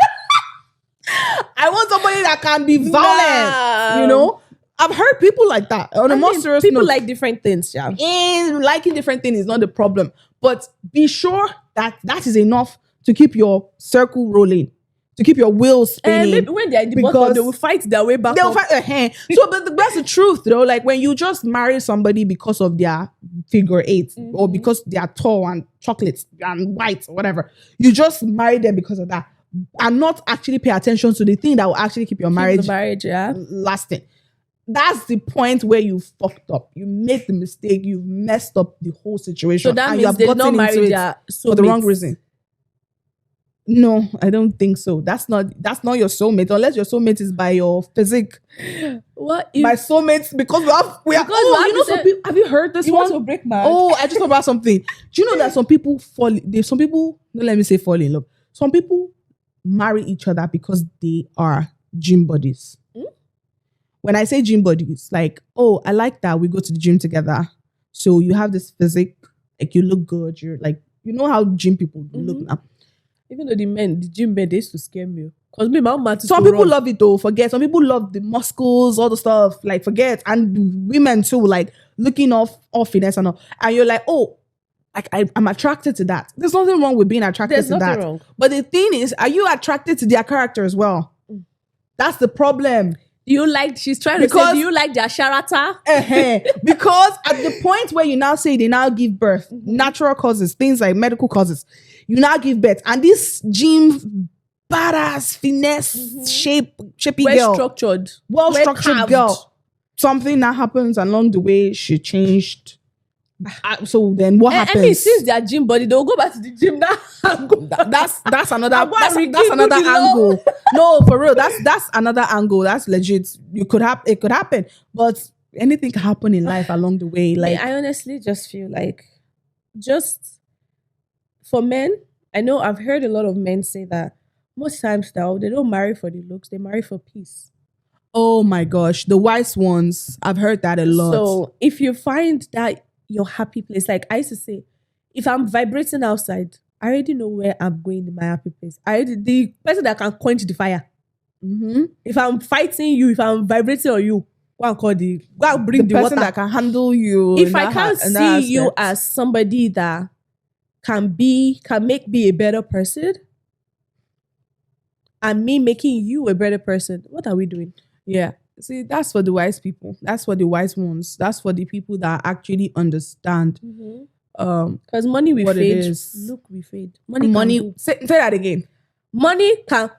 I want somebody that can be violent. I've heard people like that. On a more serious people note, like different things, yeah. and liking different things is not the problem. But be sure that is enough to keep your circle rolling, to keep your wheels spinning. Maybe when they're in the bottom, they will fight their way back. They'll fight a hand. So that's the truth, though. Like when you just marry somebody because of their figure eight, or because they are tall and chocolates and white or whatever, you just marry them because of that, and not actually pay attention to the thing that will actually keep your marriage lasting. That's the point where you fucked up. You made the mistake. You've messed up the whole situation. So that and means you have they gotten not marry into their it for the soulmates. wrong reason. No, I don't think so. That's not your soulmate, unless your soulmate is by your physique. What if My soulmates, because we are. Some people. Have you heard this you one? want to break man? Oh, I just thought about something. Do you know that some people fall? Some people. No, let me say fall in love. Some people marry each other because they are gym buddies. When I say gym buddies, like, oh, I like that we go to the gym together. So you have this physique, like you look good. You're like, how gym people look now. Even though the gym men, they used to scare me. Because me, my mom some people love it though. Forget. Some people love the muscles, all the stuff. Like forget. And women too, like looking off finesse and all. And you're like, oh, I'm attracted to that. There's nothing wrong with being attracted to that. Wrong. But the thing is, are you attracted to their character as well? That's the problem. She's trying to say, do you like their character? Because at the point where you now say they now give birth, natural causes, things like medical causes, you now give birth. And this gym, badass, finesse, shapey girl. Well-structured girl. Something that happens along the way, she changed. So then what happens? I mean, since their gym body, they'll go back to the gym now. That's another angle. No, for real. That's another angle. That's legit. It could happen. But anything can happen in life along the way. Like, I honestly just feel like, just for men, I know I've heard a lot of men say that most times now they don't marry for the looks, they marry for peace. Oh my gosh, the wise ones. I've heard that a lot. So if you find that your happy place, like I used to say, if I'm vibrating outside, I already know where I'm going in my happy place. The person that can quench the fire. If I'm fighting you, if I'm vibrating on you, go and bring the person water that can handle you. If I can't see you as somebody that can make me a better person, and me making you a better person, what are we doing? Yeah. See, that's for the wise people. That's for the wise ones. That's for the people that actually understand. Because money will fade. Look, we fade. Money. Say that again. Money can.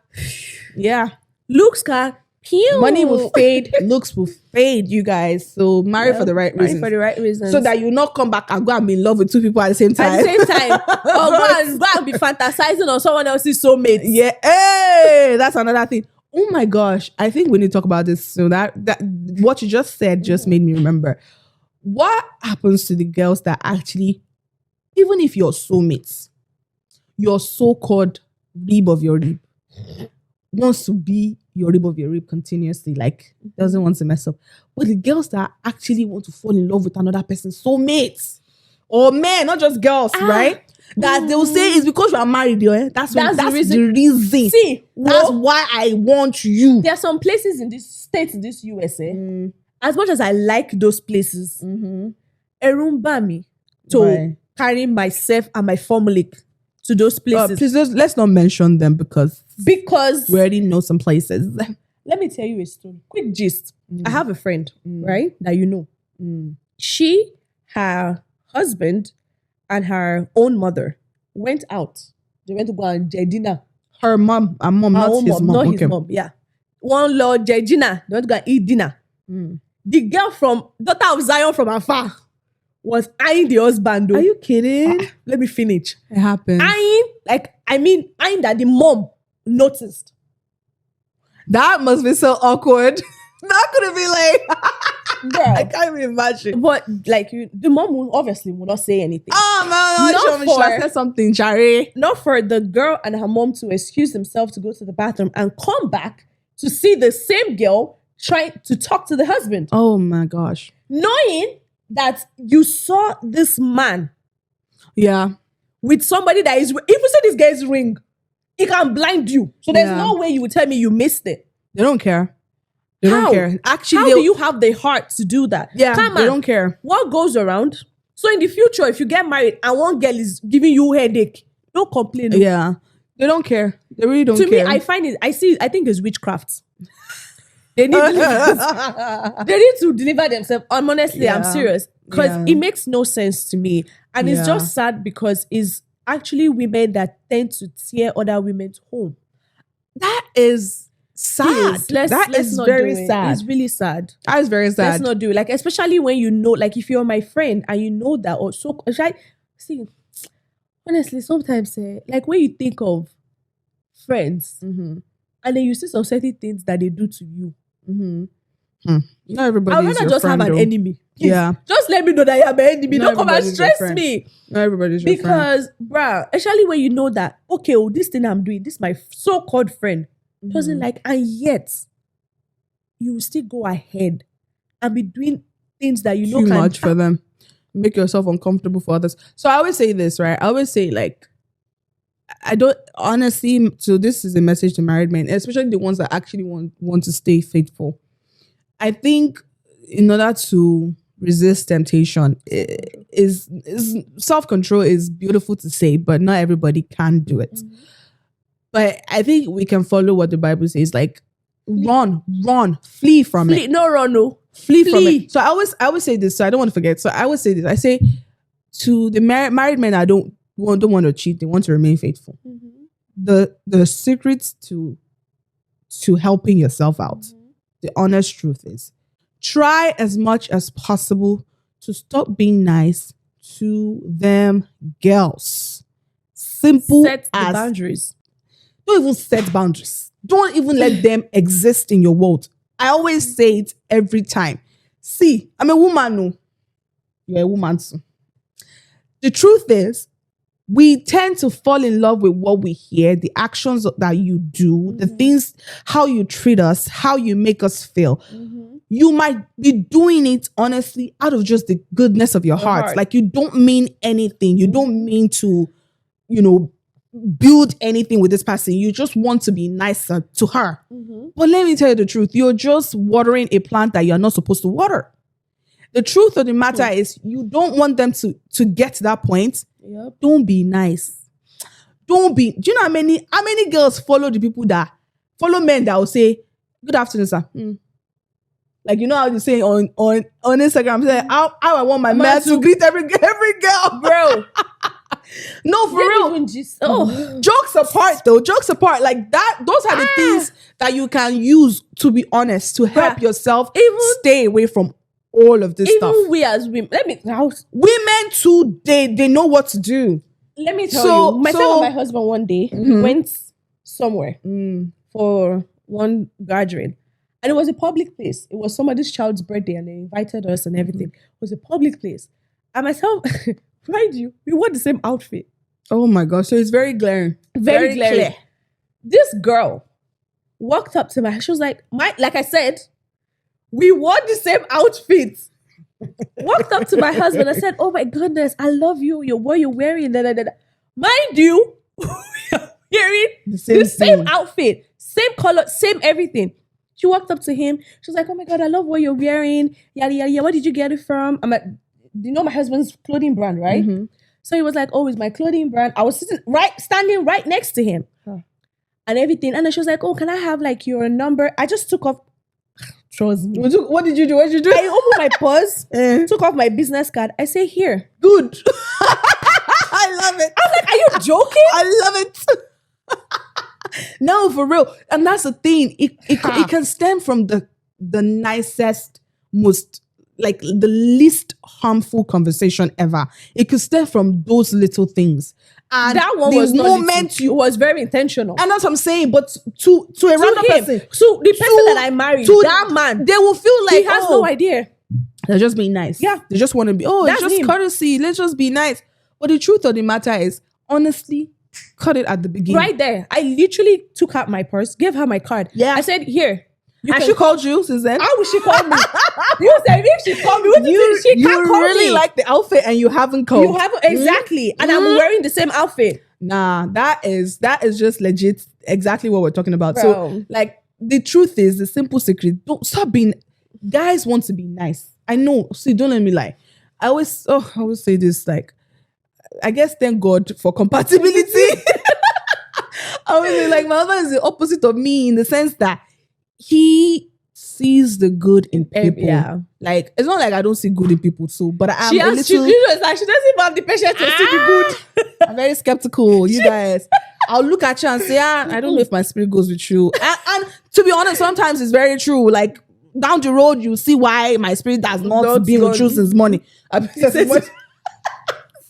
Yeah. Looks can. Pew. Money will fade. Looks will fade. You guys. So marry for the right reasons. Marry for the right reasons. So that you not come back and go and be in love with two people at the same time. Or go and be fantasizing on someone else's soulmate. Yeah. Hey, that's another thing. Oh my gosh. I think we need to talk about this. So that what you just said just made me remember. What happens to the girls that actually, even if you're soulmates, your so-called rib of your rib wants to be your rib of your rib continuously, like doesn't want to mess up. But the girls that actually want to fall in love with another person's soulmates, or men, not just girls, right? That they will say it's because you are married, that's the reason. See, that's why I want you. There are some places in this state, in this USA, as much as I like those places, erumba me to carry myself and my family to those places. Please, let's not mention them because we already know some places. Let me tell you a story. Quick gist. I have a friend, right, that you know. She, her husband, and her own mother went out. They went to go and get dinner. Her mom, not his mom. Not his mom, yeah. One Lord Dinner. They went to go and eat dinner. The girl daughter of Zion from afar, was eyeing the husband. Are you kidding? Let me finish. It happened. Eyeing that the mom noticed. That must be so awkward. That could have been like, I can't even imagine. But like, the mom will not say anything. Oh man, she said something, Charlie. Not for the girl and her mom to excuse themselves to go to the bathroom and come back to see the same girl trying to talk to the husband. Oh my gosh. Knowing that you saw this man. Yeah. With somebody that is, if you say this guy's ring, it can blind you. So there's no way you would tell me you missed it. They don't care. They don't care. Actually, how do you have the heart to do that? Yeah, they don't care. What goes around? So in the future, if you get married and one girl is giving you headache, don't complain. Yeah. They don't care. They really don't care. To me, I think it's witchcraft. They need to deliver themselves. Honestly, I'm serious. Because it makes no sense to me. And it's just sad because it's actually women that tend to tear other women's home. That is sad. That is very sad. It's really sad. That is very sad. Let's not do it. Like, especially when you know, like if you're my friend and you know that, or so, see, honestly, sometimes, like when you think of friends, and then you see some certain things that they do to you. Not everybody. I'd rather just have an enemy. Please, just let me know that you have an enemy. Don't come and stress me. Not everybody's your friend. Bruh, especially when you know that, okay, this thing I'm doing, this my so-called friend doesn't like, and yet you will still go ahead and be doing things that you know too much for them. Make yourself uncomfortable for others. So I always say this, right? I always say, like, I don't honestly. So this is a message to married men, especially the ones that actually want to stay faithful. I think in order to resist temptation, is self-control is beautiful to say, but not everybody can do it. But I think we can follow what the Bible says, like run, flee from it. No, run, no. Flee from it. So I always say this, so I don't want to forget. So I always say this. I say to the married men, I don't want to cheat. They want to remain faithful. The secrets to helping yourself out, the honest truth is, try as much as possible to stop being nice to them girls. Simple Set the as boundaries. Don't even set boundaries. Don't even let them exist in your world. I always say it every time. See, I'm a woman. No, you're a woman too. The truth is, we tend to fall in love with what we hear, the actions that you do, the things, how you treat us, how you make us feel. You might be doing it honestly out of just the goodness of your heart. Like you don't mean anything. You don't mean to, build anything with this person. You just want to be nicer to her. But let me tell you the truth. You're just watering a plant that you're not supposed to water. The truth of the matter is you don't want them to get to that point. Don't be nice. Do you know how many girls follow men that will say, good afternoon, sir. Like, you know how you say on Instagram, say, how I want my man to greet every girl. Bro. No, for real. Jokes apart, like that, those are the things that you can use, to be honest, to help yourself stay away from all of this stuff. Even we as women, women too, they know what to do. Let me tell you, myself and my husband one day went somewhere for one gathering. And it was a public place. It was somebody's child's birthday and they invited us and everything. It was a public place. And myself, mind you, we wore the same outfit. Oh my gosh. So it's very glaring. Very glaring. Clear. This girl walked up to me. She was like, like I said, we wore the same outfit. Walked up to my husband and said, oh my goodness, I love you. What you're wearing. Mind you, wearing the same outfit, same color, same everything. She walked up to him. She was like, oh my God, I love what you're wearing. Yada, yada, yada. Where did you get it from? I'm like, you know my husband's clothing brand, right? So he was like, oh, it's my clothing brand. I was standing right next to him and everything. And then she was like, oh, can I have like your number? I just took off. Trust me. What did you do? What did you do? I opened my purse, took off my business card. I say, here. Good. I love it. I was like, are you joking? I love it. No, for real. And that's the thing. It can stem from the nicest, most, like the least harmful conversation ever. It could stem from those little things. And that one was was very intentional. And that's what I'm saying. But to a random person. So the person that I married, that man, they will feel like he has no idea. They're just being nice. Yeah. They just want to be, it's just courtesy. Let's just be nice. But the truth of the matter is, honestly, cut it at the beginning. Right there. I literally took out my purse, gave her my card. Yeah. I said, here. And she called you since then? How would she call me? You said if she called me, she can't call really me. like the outfit and you haven't called. You haven't, exactly. And I'm wearing the same outfit. Nah, that is just legit exactly what we're talking about. Bro. So, like, the truth is, the simple secret, don't stop being, guys want to be nice. I know. See, don't let me lie. I always say this, like, I guess thank God for compatibility. I always say, like, my husband is the opposite of me in the sense that he sees the good in people. Yeah. Like, it's not like I don't see good in people too, but she doesn't even have the patience to see the good. I'm very skeptical, you guys. I'll look at you and say, I don't know if my spirit goes with you. And to be honest, sometimes it's very true. Like, down the road, you see why my spirit has not been with you since morning. Since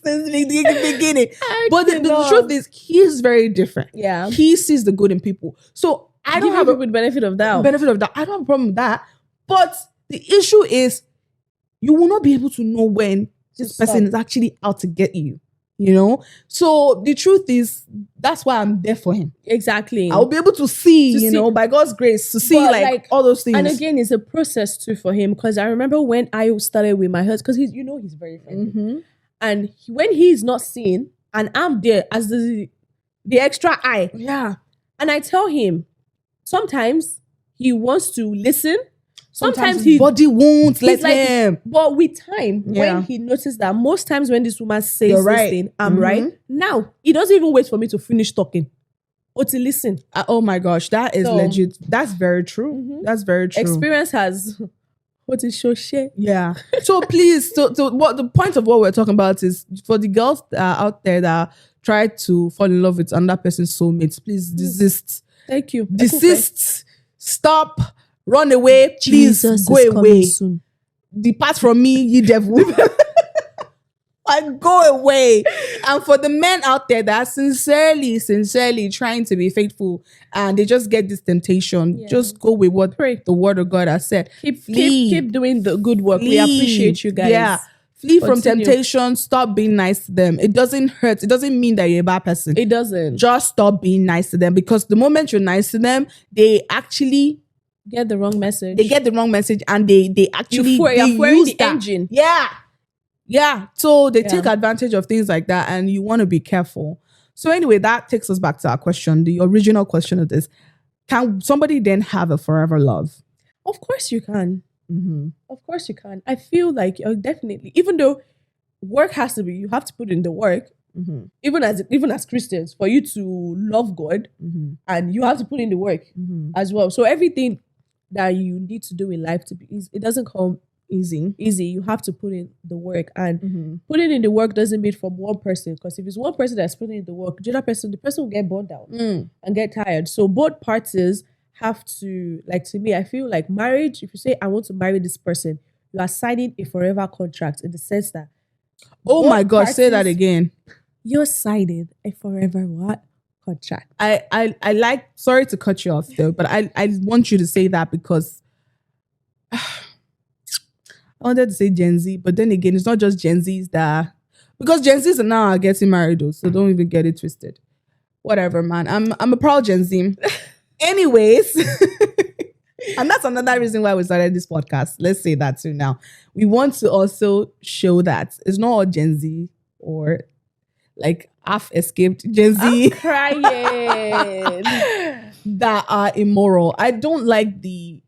the beginning. But the truth is, he's very different. Yeah. He sees the good in people. So I don't have a benefit of doubt. I don't have a problem with that. But the issue is, you will not be able to know when this person is actually out to get you. You know? So the truth is, that's why I'm there for him. Exactly. I'll be able to see, by God's grace, to see like all those things. And again, it's a process too for him. Because I remember when I started with my husband, because he's very friendly. And when he's not seen, and I'm there as the extra eye. Yeah. And I tell him, sometimes he wants to listen, Sometimes his body won't let him. But with time, when he noticed that most times when this woman says this thing, I'm right. Now, he doesn't even wait for me to finish talking or to listen. Oh my gosh, that is legit. That's very true. That's very true. Experience has... What is show share? Yeah. So please, so what the point of what we're talking about is for the girls out there that try to fall in love with another person's soulmates, please desist. Thank you. Desist. Stop. Run away. Please go away. Soon. Depart from me, ye devil. And go away. And for the men out there that are sincerely trying to be faithful and they just get this temptation, just go with what the word of God has said. Keep doing the good work. We appreciate you guys. Yeah. Flee from temptation. Stop being nice to them. It doesn't hurt. It doesn't mean that you're a bad person. It doesn't. Just stop being nice to them, because the moment you're nice to them, they actually get the wrong message. They get the wrong message, and they actually you're use the engine. Yeah. So they take advantage of things like that, and you want to be careful. So anyway, that takes us back to our question, the original question of this. Can somebody then have a forever love? Of course you can. Mm-hmm. Of course you can. I feel like definitely, even though work has to be, you have to put in the work, even as Christians, for you to love God, and you have to put in the work as well. So everything that you need to do in life to be easy, it doesn't come easy. You have to put in the work, and putting in the work doesn't mean from one person, because if it's one person that's putting in the work, the person will get burned out and get tired. So both parties have to, like, to me, I feel like marriage, if you say I want to marry this person, you are signing a forever contract, in the sense that oh my God, say that again. You're signing a forever what? Contract. I like, sorry to cut you off though, but I want you to say that because I wanted to say Gen Z, but then again, it's not just Gen Zs because Gen Zs are now getting married though, so don't even get it twisted. Whatever, man. I'm a proud Gen Z. Anyways, and that's another reason why we started this podcast. Let's say that too now. We want to also show that it's not all Gen Z or like half-escaped Gen Z. I'm crying. That are immoral. I don't like the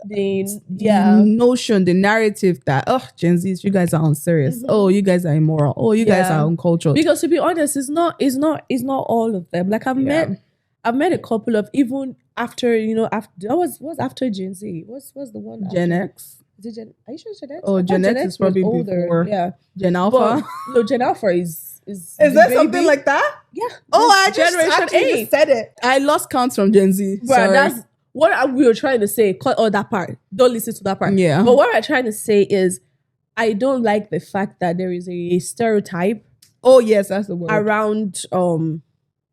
notion, the narrative that Gen Zs, you guys are unserious. Oh, you guys are immoral. Oh, you guys are uncultured. Because to be honest, it's not all of them. Like I've met a couple of, even after what's after Gen Z? What's the one? Gen X. Is it are you sure Gen X? Oh, Gen X is probably older. Before. Yeah. Gen Alpha. No, Gen Alpha is there something like that? Yeah. Oh, I Generation just said it. I lost count from Gen Z. But that's what we were trying to say. Cut all that part. Don't listen to that part. Yeah. But what we're trying to say is, I don't like the fact that there is a stereotype. Oh yes, that's the word. Around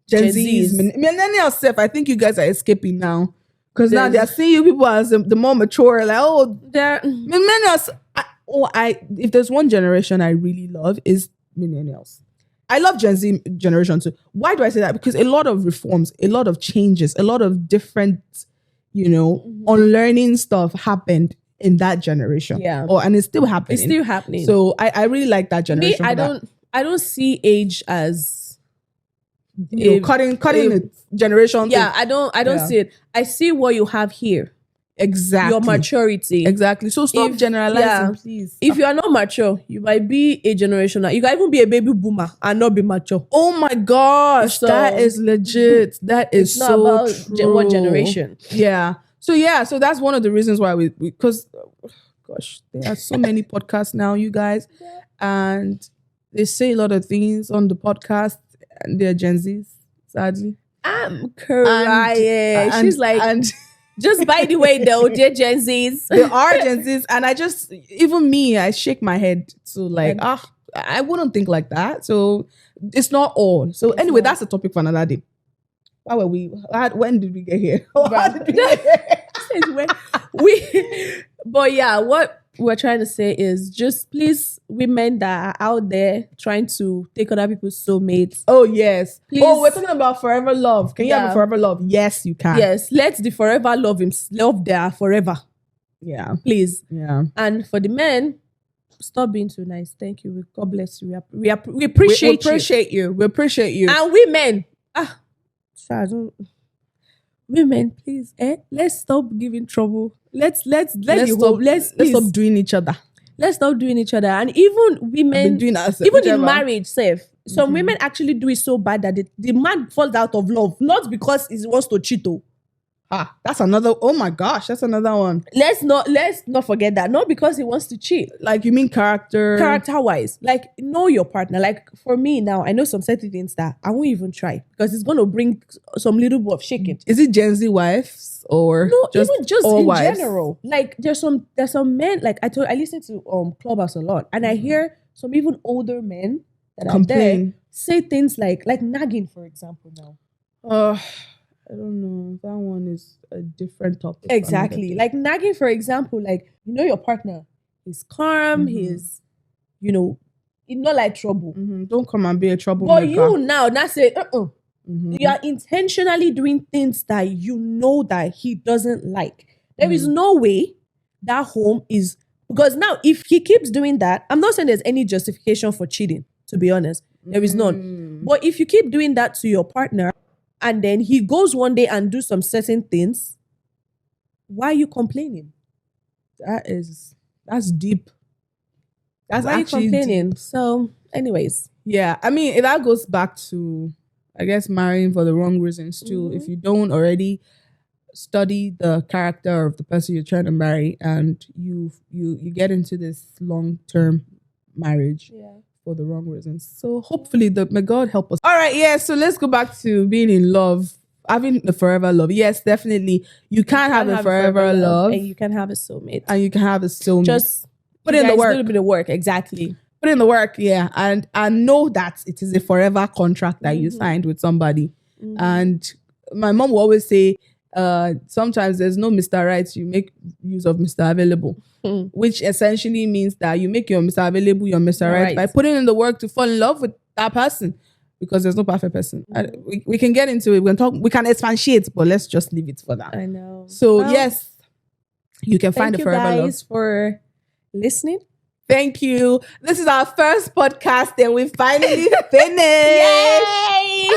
Gen Z's. Millennials self, I think you guys are escaping now. Because now they're seeing you people as the more mature. Like, they're millennials. If there's one generation I really love, is millennials. I love Gen Z generation too. Why do I say that? Because a lot of reforms, a lot of changes, a lot of different, unlearning stuff happened in that generation. Yeah. And it's still happening. It's still happening. So I really like that generation. I don't see age as cutting the generation. Yeah, I don't see it. I see what you have here. Exactly. Your maturity. Exactly. So stop generalizing, please. If you are not mature, you might be a generation. You can even be a baby boomer and not be mature. Oh my gosh. So, that is legit. That is so about true. What generation? Yeah. So that's one of the reasons why we because gosh, there are so many podcasts now, you guys. And they say a lot of things on the podcast, and they're Gen Zs, sadly. I'm crying. She's like, just by the way, though, they're Gen Zs. They are Gen Zs. And even me, I shake my head to like, I wouldn't think like that. So it's not all. So anyway, that's a topic for another day. Why were we? When did we get here? But yeah, what we're trying to say is just please, women that are out there trying to take other people's soulmates. Oh yes. Please. Oh, we're talking about forever love. Can you have a forever love? Yes, you can. Yes, let the forever love there forever. Yeah. Please. Yeah. And for the men, stop being too nice. Thank you. God bless you. We appreciate you. We appreciate you. And women, women, please, let's stop giving trouble. Let's Let's please stop doing each other. let's stop doing each other. And even women, Doing us, even whichever. in marriage, safe. Some women actually do it so bad that the man falls out of love, not because he wants to cheat. That's another. Oh my gosh, that's another one. Let's not forget that. Not because he wants to cheat. Like, you mean character Wise, like, know your partner. Like, for me now, I know some certain things that I won't even try because it's going to bring some little bit of shaking. Is it Gen Z wives or No, just even just all in wives? general. Like, there's some men. Like, I listen to Clubhouse a lot, and I hear some even older men that are there Complain. say things like nagging, for example. Now, I don't know. That one is a different topic. exactly, like nagging, for example. Like, your partner is calm. He's, he's not like trouble. Don't come and be a troublemaker. But you now say, you are intentionally doing things that you know that he doesn't like. There is no way that home is, because now if he keeps doing that, I'm not saying there's any justification for cheating, to be honest. There is none. But if you keep doing that to your partner and then he goes one day and do some certain things, why are you complaining? That's deep. That's Why are you actually complaining? deep. So, anyways. Yeah, I mean, that goes back to, I guess, marrying for the wrong reasons too. If you don't already study the character of the person you're trying to marry, and you get into this long-term marriage for the wrong reasons. So hopefully, may God help us. All right, yeah. So let's go back to being in love, having the forever love. Yes, definitely. You can have a forever love, and you can have a soulmate, and you can have a soulmate. Just put in the work. A little bit of work, exactly. Put in the work, yeah, and know that it is a forever contract that you signed with somebody. And my mom will always say, sometimes there's no Mr. Right, you make use of Mr. Available, which essentially means that you make your Mr. Available your Mr. Right by putting in the work to fall in love with that person, because there's no perfect person. We can get into it. We can expatiate, but let's just leave it for that. I know. So yes, you can find a forever love. Thank you guys for listening. Thank you. This is our first podcast and we finally finished. Yay!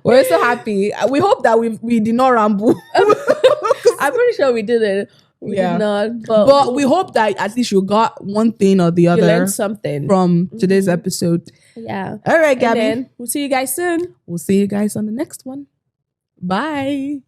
We're so happy. We hope that we did not ramble. I'm pretty sure we didn't. We did not. But we hope that at least you got one thing or the other. You learned something from today's episode. Yeah. All right, Gabby. And then we'll see you guys soon. We'll see you guys on the next one. Bye.